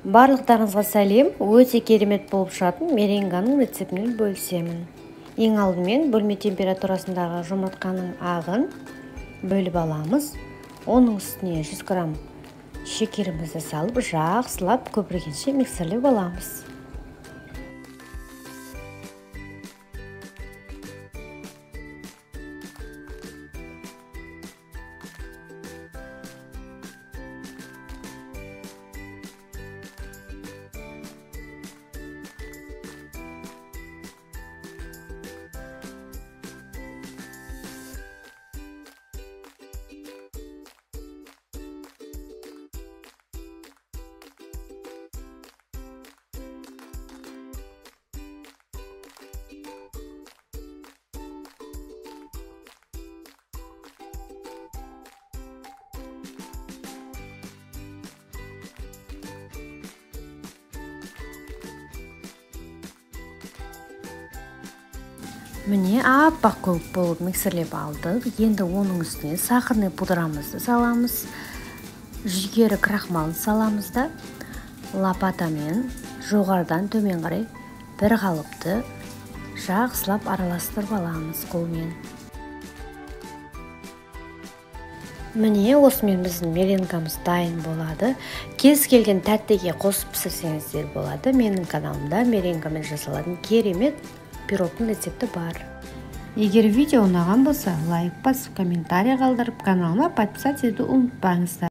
Барлықтарыңызға сәлем, өте керемет болып шығатын меренганың рецептімен бөлісемін. Ең алдымен бөлме температурасындағы жұмыртқаның ағын бөліп аламыз. Оның үстіне 100 грамм шекерімізді салып, жақсылап көпіргенше миксерлеп аламыз. Міне аппақ көк болып миксерлеп алдық. Енді оның үстіне сахарный пудрамызды саламыз. Жүгері крахмалын саламыз да лопатамен жоғарыдан төмен қарай бір қалыпты жақсылап араластырып аламыз қолмен. Міне осымен біздің меренгамыз дайын болады. Кез келген тәттіге қосып пісірсеңіздер болады. Менің каналымда меренгамен жасалатын керемет пирогтың рецепті бар. Егер видео ұнаған болса, лайк басып, комментарий қалдырып, каналыма подписаться етуді ұмытпаңыздар.